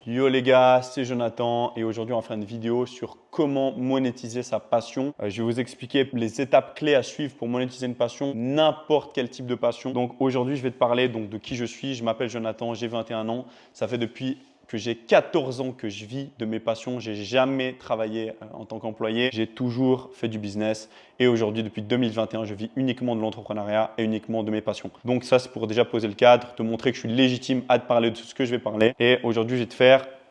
Yo les gars, c'est Jonathan et aujourd'hui on va faire une vidéo sur comment monétiser sa passion. Je vais vous expliquer les étapes clés à suivre pour monétiser une passion, n'importe quel type de passion. Donc aujourd'hui je vais te parler de qui je suis. Je m'appelle Jonathan, j'ai 21 ans. Ça fait depuis que j'ai 14 ans que je vis de mes passions. J'ai jamais travaillé en tant qu'employé. J'ai toujours fait du business. Et aujourd'hui, depuis 2021, je vis uniquement de l'entrepreneuriat et uniquement de mes passions. Donc ça, c'est pour déjà poser le cadre, te montrer que je suis légitime à te parler de tout ce que je vais parler. Et aujourd'hui, je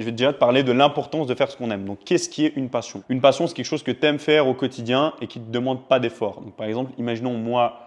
vais déjà te parler de l'importance de faire ce qu'on aime. Donc, qu'est-ce qui est une passion? Une passion, c'est quelque chose que tu aimes faire au quotidien et qui ne te demande pas d'effort. Donc, par exemple, imaginons moi,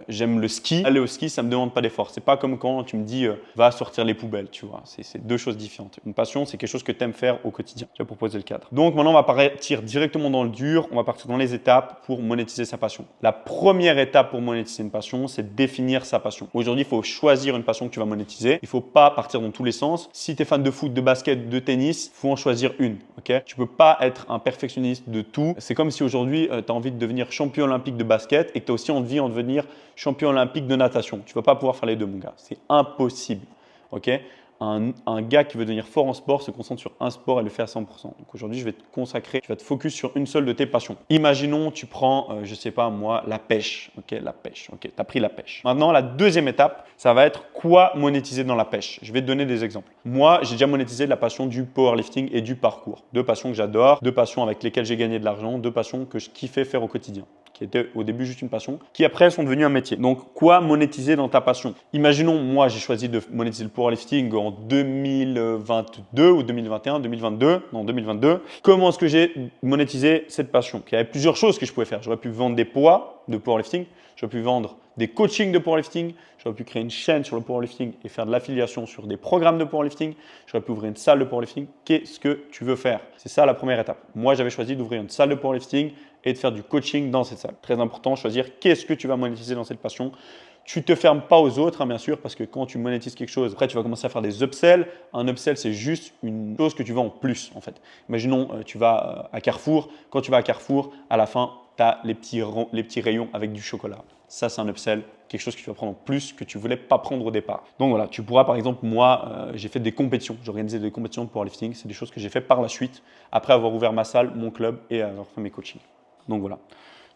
j'aime le ski. Aller au ski, ça ne me demande pas d'effort. C'est pas comme quand tu me dis va sortir les poubelles, tu vois. C'est deux choses différentes. Une passion, c'est quelque chose que tu aimes faire au quotidien. Je vais proposer le cadre. Donc maintenant, on va partir directement dans le dur. On va partir dans les étapes pour monétiser sa passion. La première étape pour monétiser une passion, c'est définir sa passion. Aujourd'hui, il faut choisir une passion que tu vas monétiser. Il ne faut pas partir dans tous les sens. Si tu es fan de foot, de basket, de tennis, il faut en choisir une. Okay, tu ne peux pas être un perfectionniste de tout. C'est comme si aujourd'hui, tu as envie de devenir champion olympique de basket et que tu as aussi envie de devenir champion olympique de natation. Tu ne vas pas pouvoir faire les deux, mon gars. C'est impossible. Okay, un gars qui veut devenir fort en sport se concentre sur un sport et le fait à 100%. Donc aujourd'hui, je vais te consacrer, tu vas te focus sur une seule de tes passions. Imaginons, tu prends, je ne sais pas moi, la pêche. Ok, la pêche. Ok, tu as pris la pêche. Maintenant, la deuxième étape, ça va être quoi monétiser dans la pêche. Je vais te donner des exemples. Moi, j'ai déjà monétisé la passion du powerlifting et du parcours. Deux passions que j'adore, deux passions avec lesquelles j'ai gagné de l'argent, deux passions que je kiffais faire au quotidien, qui était au début juste une passion, qui après sont devenues un métier. Donc, quoi monétiser dans ta passion? Imaginons, moi, j'ai choisi de monétiser le powerlifting en 2022 ou 2021, 2022, non 2022. Comment est-ce que j'ai monétisé cette passion? Il y avait plusieurs choses que je pouvais faire. J'aurais pu vendre des poids de powerlifting, j'aurais pu vendre des coachings de powerlifting, j'aurais pu créer une chaîne sur le powerlifting et faire de l'affiliation sur des programmes de powerlifting, j'aurais pu ouvrir une salle de powerlifting. Qu'est-ce que tu veux faire? C'est ça la première étape. Moi, j'avais choisi d'ouvrir une salle de powerlifting et de faire du coaching dans cette salle. Très important, choisir qu'est-ce que tu vas monétiser dans cette passion. Tu ne te fermes pas aux autres, hein, bien sûr, parce que quand tu monétises quelque chose, après, tu vas commencer à faire des upsells. Un upsell, c'est juste une chose que tu vends en plus, en fait. Imaginons, tu vas à Carrefour. Quand tu vas à Carrefour, à la fin, tu as les petits rayons avec du chocolat. Ça, c'est un upsell, quelque chose que tu vas prendre en plus que tu ne voulais pas prendre au départ. Donc voilà, tu pourras, par exemple, moi, j'ai fait des compétitions. J'ai organisé des compétitions de powerlifting. C'est des choses que j'ai fait par la suite, après avoir ouvert ma salle, mon club et avoir fait mes coachings. Donc voilà.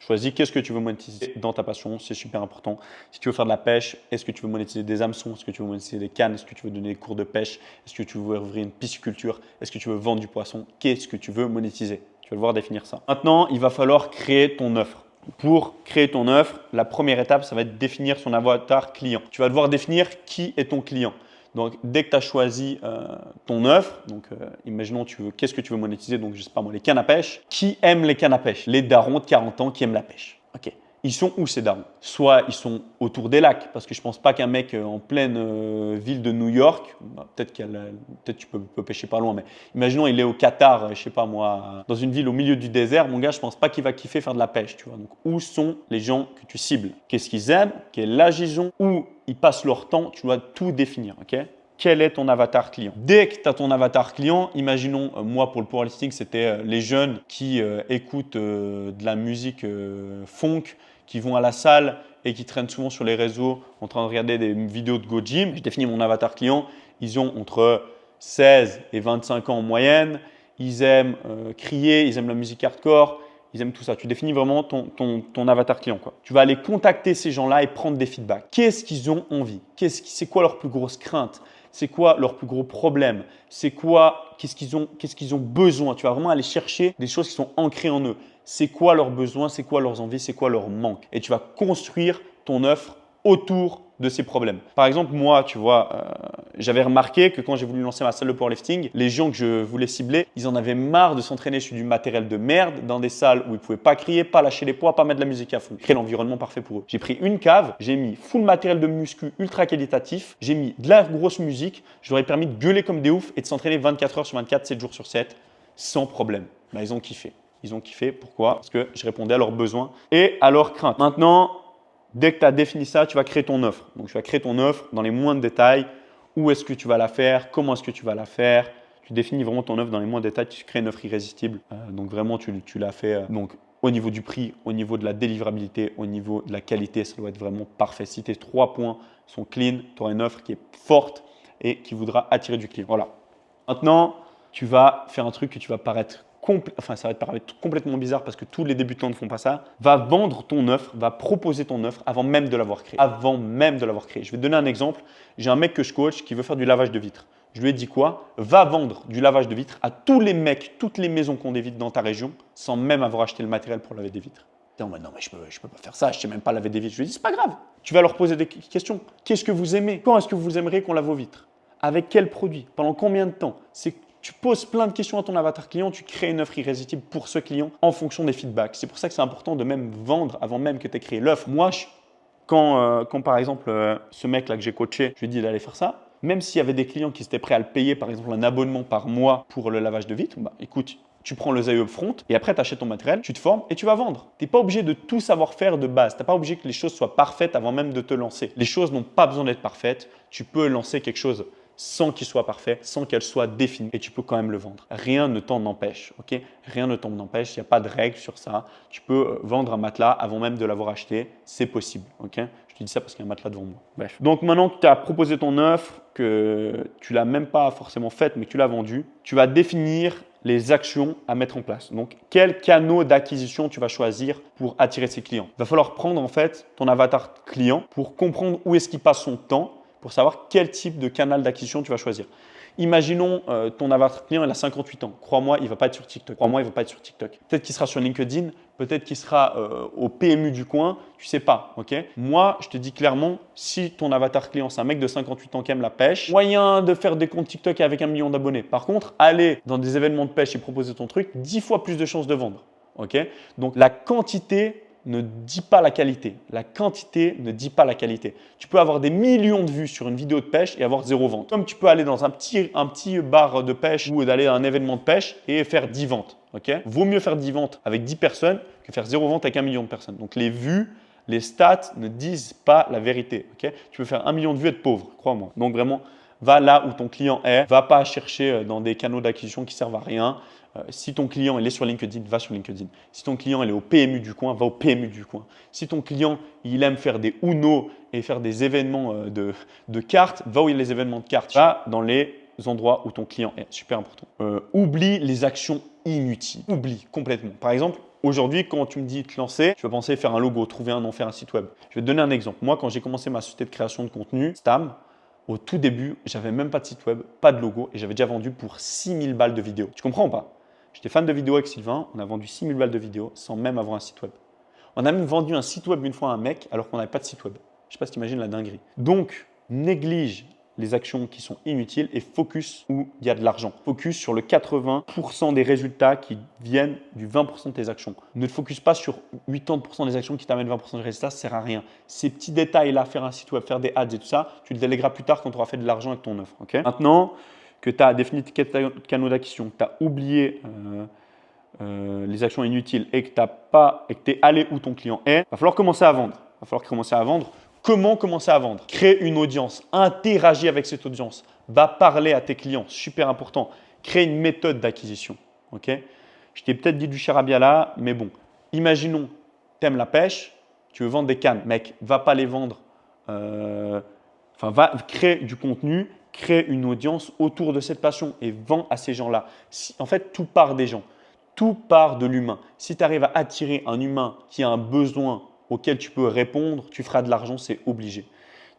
Choisis qu'est-ce que tu veux monétiser dans ta passion, c'est super important. Si tu veux faire de la pêche, est-ce que tu veux monétiser des hameçons? Est-ce que tu veux monétiser des cannes? Est-ce que tu veux donner des cours de pêche? Est-ce que tu veux ouvrir une pisciculture? Est-ce que tu veux vendre du poisson? Qu'est-ce que tu veux monétiser? Tu vas devoir définir ça. Maintenant, il va falloir créer ton offre. Pour créer ton offre, la première étape, ça va être définir son avatar client. Tu vas devoir définir qui est ton client. Donc, dès que tu as choisi ton offre, donc imaginons qu'est-ce que tu veux monétiser, donc je sais pas moi, les cannes à pêche. Qui aime les cannes à pêche? Les darons de 40 ans qui aiment la pêche. Ok. Ils sont où ces darons? Soit ils sont autour des lacs, parce que je pense pas qu'un mec en pleine ville de New York, bah, peut-être tu peux pêcher pas loin, mais imaginons il est au Qatar, je sais pas moi, dans une ville au milieu du désert, mon gars, je pense pas qu'il va kiffer faire de la pêche, tu vois. Donc où sont les gens que tu cibles? Qu'est-ce qu'ils aiment? Quel âge ils ont? Où ils passent leur temps? Tu dois tout définir, ok? Quel est ton avatar client? Dès que tu as ton avatar client, imaginons, moi pour le powerlifting, c'était les jeunes qui écoutent de la musique funk, qui vont à la salle et qui traînent souvent sur les réseaux en train de regarder des vidéos de Go Gym. Je définis mon avatar client. Ils ont entre 16 et 25 ans en moyenne. Ils aiment crier, ils aiment la musique hardcore. Ils aiment tout ça. Tu définis vraiment ton avatar client, quoi. Tu vas aller contacter ces gens-là et prendre des feedbacks. Qu'est-ce qu'ils ont envie? C'est quoi leur plus grosse crainte? C'est quoi leur plus gros problème? Qu'est-ce qu'ils ont besoin? Tu vas vraiment aller chercher des choses qui sont ancrées en eux. C'est quoi leurs besoins? C'est quoi leurs envies? C'est quoi leurs manques? Et tu vas construire ton offre autour de ces problèmes. Par exemple, moi, tu vois, j'avais remarqué que quand j'ai voulu lancer ma salle de powerlifting, les gens que je voulais cibler, ils en avaient marre de s'entraîner sur du matériel de merde, dans des salles où ils ne pouvaient pas crier, pas lâcher les poids, pas mettre de la musique à fond. Créer l'environnement parfait pour eux. J'ai pris une cave, j'ai mis full matériel de muscu ultra qualitatif, j'ai mis de la grosse musique, je leur ai permis de gueuler comme des oufs et de s'entraîner 24 heures sur 24, 7 jours sur 7, sans problème. Là, ils ont kiffé. Ils ont kiffé. Pourquoi? Parce que je répondais à leurs besoins et à leurs craintes. Maintenant, dès que tu as défini ça, tu vas créer ton offre. Donc, tu vas créer ton offre dans les moindres détails. Où est-ce que tu vas la faire? Comment est-ce que tu vas la faire? Tu définis vraiment ton offre dans les moindres détails. Tu crées une offre irrésistible. Donc, vraiment, tu l'as fait. Donc, au niveau du prix, au niveau de la délivrabilité, au niveau de la qualité, ça doit être vraiment parfait. Si tes 3 points sont clean, tu auras une offre qui est forte et qui voudra attirer du client. Voilà. Maintenant, tu vas faire un truc que tu vas paraître ça va te paraître complètement bizarre parce que tous les débutants ne font pas ça. Va vendre ton offre, va proposer ton offre avant même de l'avoir créée. Avant même de l'avoir créée. Je vais te donner un exemple. J'ai un mec que je coach qui veut faire du lavage de vitres. Je lui ai dit quoi? Va vendre du lavage de vitres à tous les mecs, toutes les maisons qui ont des vitres dans ta région sans même avoir acheté le matériel pour laver des vitres. En mode, non, mais je peux pas faire ça, je sais même pas laver des vitres. Je lui ai dit, c'est pas grave. Tu vas leur poser des questions. Qu'est-ce que vous aimez? Quand est-ce que vous aimeriez qu'on lave vos vitres? Avec quel produit? Pendant combien de temps? Tu poses plein de questions à ton avatar client, tu crées une offre irrésistible pour ce client en fonction des feedbacks. C'est pour ça que c'est important de même vendre avant même que tu aies créé l'offre. Moi, quand par exemple, ce mec-là que j'ai coaché, je lui ai dit d'aller faire ça, même s'il y avait des clients qui étaient prêts à le payer, par exemple un abonnement par mois pour le lavage de vitres, bah, écoute, tu prends le ZAE upfront et après tu achètes ton matériel, tu te formes et tu vas vendre. Tu n'es pas obligé de tout savoir faire de base. Tu n'es pas obligé que les choses soient parfaites avant même de te lancer. Les choses n'ont pas besoin d'être parfaites. Tu peux lancer quelque chose sans qu'il soit parfait, sans qu'elle soit définie et tu peux quand même le vendre. Rien ne t'en empêche, ok? Rien ne t'en empêche, il n'y a pas de règle sur ça. Tu peux vendre un matelas avant même de l'avoir acheté, c'est possible, ok? Je te dis ça parce qu'il y a un matelas devant moi. Bref. Donc maintenant que tu as proposé ton offre, que tu ne l'as même pas forcément faite mais que tu l'as vendue, tu vas définir les actions à mettre en place. Donc, quels canaux d'acquisition tu vas choisir pour attirer ces clients? Il va falloir prendre en fait ton avatar client pour comprendre où est-ce qu'il passe son temps, pour savoir quel type de canal d'acquisition tu vas choisir. Imaginons ton avatar client, il a 58 ans. Crois-moi, il ne va pas être sur TikTok. Crois-moi, il ne va pas être sur TikTok. Peut-être qu'il sera sur LinkedIn, peut-être qu'il sera au PMU du coin, tu ne sais pas. Ok? Moi, je te dis clairement, si ton avatar client, c'est un mec de 58 ans qui aime la pêche, moyen de faire des comptes TikTok avec 1 million d'abonnés. Par contre, aller dans des événements de pêche et proposer ton truc, 10 fois plus de chances de vendre. Ok? Donc, la quantité ne dit pas la qualité. La quantité ne dit pas la qualité. Tu peux avoir des millions de vues sur une vidéo de pêche et avoir 0 vente. Comme tu peux aller dans un petit bar de pêche ou d'aller à un événement de pêche et faire 10 ventes. Okay? Vaut mieux faire 10 ventes avec 10 personnes que faire 0 vente avec 1 million de personnes. Donc les vues, les stats ne disent pas la vérité. Okay? Tu peux faire 1 million de vues et être pauvre, crois-moi. Donc vraiment, va là où ton client est. Va pas chercher dans des canaux d'acquisition qui servent à rien. Si ton client il est sur LinkedIn, va sur LinkedIn. Si ton client il est au PMU du coin, va au PMU du coin. Si ton client il aime faire des Uno et faire des événements de cartes, va où il y a les événements de cartes. Va dans les endroits où ton client est. Super important. Oublie les actions inutiles. Oublie complètement. Par exemple, aujourd'hui, quand tu me dis te lancer, tu vas penser faire un logo, trouver un nom, faire un site web. Je vais te donner un exemple. Moi, quand j'ai commencé ma société de création de contenu, Stam, au tout début, j'avais même pas de site web, pas de logo et j'avais déjà vendu pour 6000 balles de vidéos. Tu comprends ou pas? J'étais fan de vidéos avec Sylvain, on a vendu 6000 balles de vidéos sans même avoir un site web. On a même vendu un site web une fois à un mec alors qu'on n'avait pas de site web. Je ne sais pas si tu imagines la dinguerie. Donc, néglige les actions qui sont inutiles et focus où il y a de l'argent. Focus sur le 80% des résultats qui viennent du 20% de tes actions. Ne te focus pas sur 80% des actions qui t'amènent 20% de résultats, ça ne sert à rien. Ces petits détails-là, faire un site web, faire des ads et tout ça, tu le délégueras plus tard quand tu auras fait de l'argent avec ton offre. Okay? Maintenant que tu as défini tes canaux d'acquisition, que tu as oublié les actions inutiles et que tu es allé où ton client est, il va falloir commencer à vendre. Il va falloir commencer à vendre. Comment commencer à vendre? Crée une audience, interagis avec cette audience, va parler à tes clients, super important. Crée une méthode d'acquisition. Okay? Je t'ai peut-être dit du charabia là, mais bon, imaginons, tu aimes la pêche, tu veux vendre des cannes. Mec, va pas les vendre. Va créer du contenu, crée une audience autour de cette passion et vends à ces gens-là. En fait, tout part des gens. Tout part de l'humain. Si tu arrives à attirer un humain qui a un besoin auquel tu peux répondre, tu feras de l'argent, c'est obligé.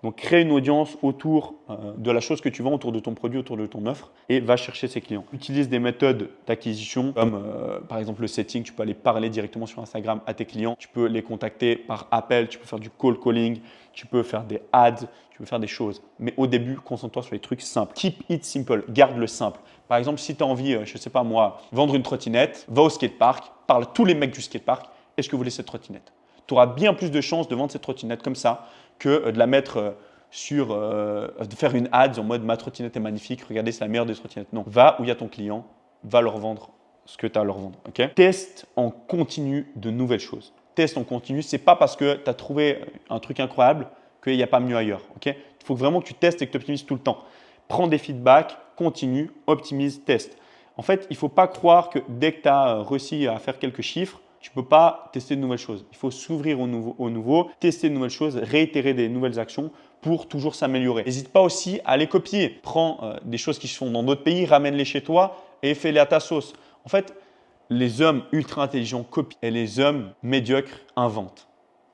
Donc, crée une audience autour de la chose que tu vends, autour de ton produit, autour de ton offre et va chercher ces clients. Utilise des méthodes d'acquisition comme par exemple le setting. Tu peux aller parler directement sur Instagram à tes clients. Tu peux les contacter par appel. Tu peux faire du call calling. Tu peux faire des ads. Tu peux faire des choses. Mais au début, concentre-toi sur les trucs simples. Keep it simple. Garde le simple. Par exemple, si tu as envie, je ne sais pas moi, vendre une trottinette, va au skatepark, parle à tous les mecs du skatepark. Est-ce que vous voulez cette trottinette? Tu auras bien plus de chances de vendre cette trottinette comme ça que de la mettre de faire une ad en mode ma trottinette est magnifique, regardez, c'est la meilleure des trottinettes. Non, va où il y a ton client, va leur vendre ce que tu as à leur vendre. Okay? Teste en continu de nouvelles choses. Teste en continu, ce n'est pas parce que tu as trouvé un truc incroyable qu'il n'y a pas mieux ailleurs. Okay? Il faut vraiment que tu testes et que tu optimises tout le temps. Prends des feedbacks, continue, optimise, teste. En fait, il ne faut pas croire que dès que tu as réussi à faire quelques chiffres, tu ne peux pas tester de nouvelles choses. Il faut s'ouvrir au nouveau, tester de nouvelles choses, réitérer des nouvelles actions pour toujours s'améliorer. N'hésite pas aussi à les copier. Prends des choses qui se font dans d'autres pays, ramène-les chez toi et fais-les à ta sauce. En fait, les hommes ultra intelligents copient et les hommes médiocres inventent.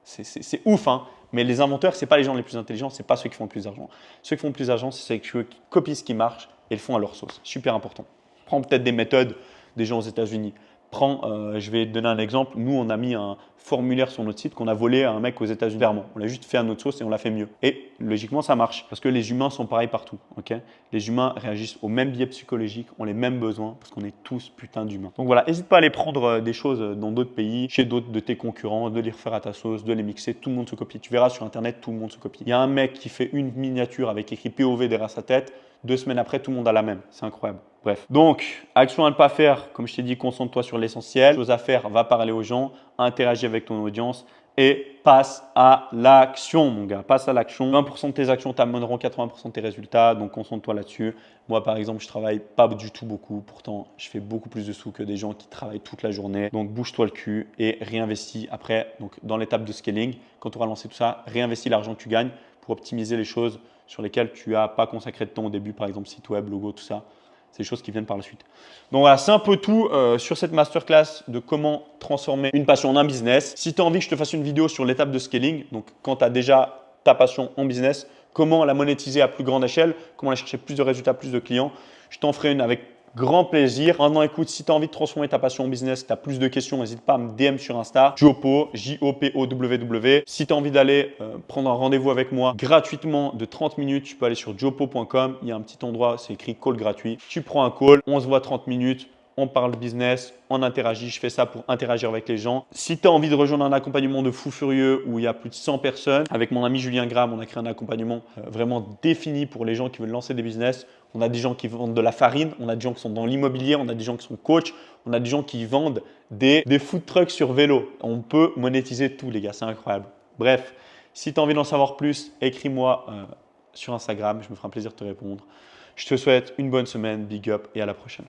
C'est ouf, hein? Mais les inventeurs, ce n'est pas les gens les plus intelligents, ce n'est pas ceux qui font le plus d'argent. Ceux qui font le plus d'argent, c'est ceux qui copient ce qui marche et le font à leur sauce. Super important. Prends peut-être des méthodes des gens aux États-Unis. Je vais te donner un exemple. Nous, on a mis un formulaire sur notre site qu'on a volé à un mec aux États-Unis. Clairement, on l'a juste fait à notre sauce et on l'a fait mieux. Et logiquement, ça marche parce que les humains sont pareils partout. Okay, les humains réagissent aux mêmes biais psychologiques, ont les mêmes besoins parce qu'on est tous putain d'humains. Donc voilà, n'hésite pas à aller prendre des choses dans d'autres pays, chez d'autres de tes concurrents, de les refaire à ta sauce, de les mixer. Tout le monde se copie. Tu verras sur Internet, tout le monde se copie. Il y a un mec qui fait une miniature avec écrit POV derrière sa tête. 2 semaines après, tout le monde a la même. C'est incroyable. Bref. Donc, action à ne pas faire, comme je t'ai dit, concentre-toi sur l'essentiel. Chose à faire, va parler aux gens, interagis avec ton audience et passe à l'action, mon gars. Passe à l'action. 20% de tes actions t'amèneront 80% de tes résultats. Donc, concentre-toi là-dessus. Moi, par exemple, je travaille pas du tout beaucoup. Pourtant, je fais beaucoup plus de sous que des gens qui travaillent toute la journée. Donc, bouge-toi le cul et réinvestis après. Donc, dans l'étape de scaling, quand tu auras lancé tout ça, réinvestis l'argent que tu gagnes pour optimiser les choses sur lesquelles tu n'as pas consacré de temps au début, par exemple site web, logo, tout ça. C'est des choses qui viennent par la suite. Donc voilà, c'est un peu tout sur cette masterclass de comment transformer une passion en un business. Si tu as envie que je te fasse une vidéo sur l'étape de scaling, donc quand tu as déjà ta passion en business, comment la monétiser à plus grande échelle, comment aller chercher plus de résultats, plus de clients, je t'en ferai une avec grand plaisir. Maintenant, écoute, si tu as envie de transformer ta passion en business, tu as plus de questions, n'hésite pas à me DM sur Insta, Jopo, J-O-P-O-W-W. Si tu as envie d'aller prendre un rendez-vous avec moi gratuitement de 30 minutes, tu peux aller sur jopo.com. Il y a un petit endroit, c'est écrit call gratuit. Tu prends un call, on se voit 30 minutes. On parle business, on interagit. Je fais ça pour interagir avec les gens. Si tu as envie de rejoindre un accompagnement de fou furieux où il y a plus de 100 personnes, avec mon ami Julien Graham, on a créé un accompagnement vraiment défini pour les gens qui veulent lancer des business. On a des gens qui vendent de la farine, on a des gens qui sont dans l'immobilier, on a des gens qui sont coachs, on a des gens qui vendent des food trucks sur vélo. On peut monétiser tout, les gars, c'est incroyable. Bref, si tu as envie d'en savoir plus, écris-moi sur Instagram, je me ferai un plaisir de te répondre. Je te souhaite une bonne semaine, big up et à la prochaine.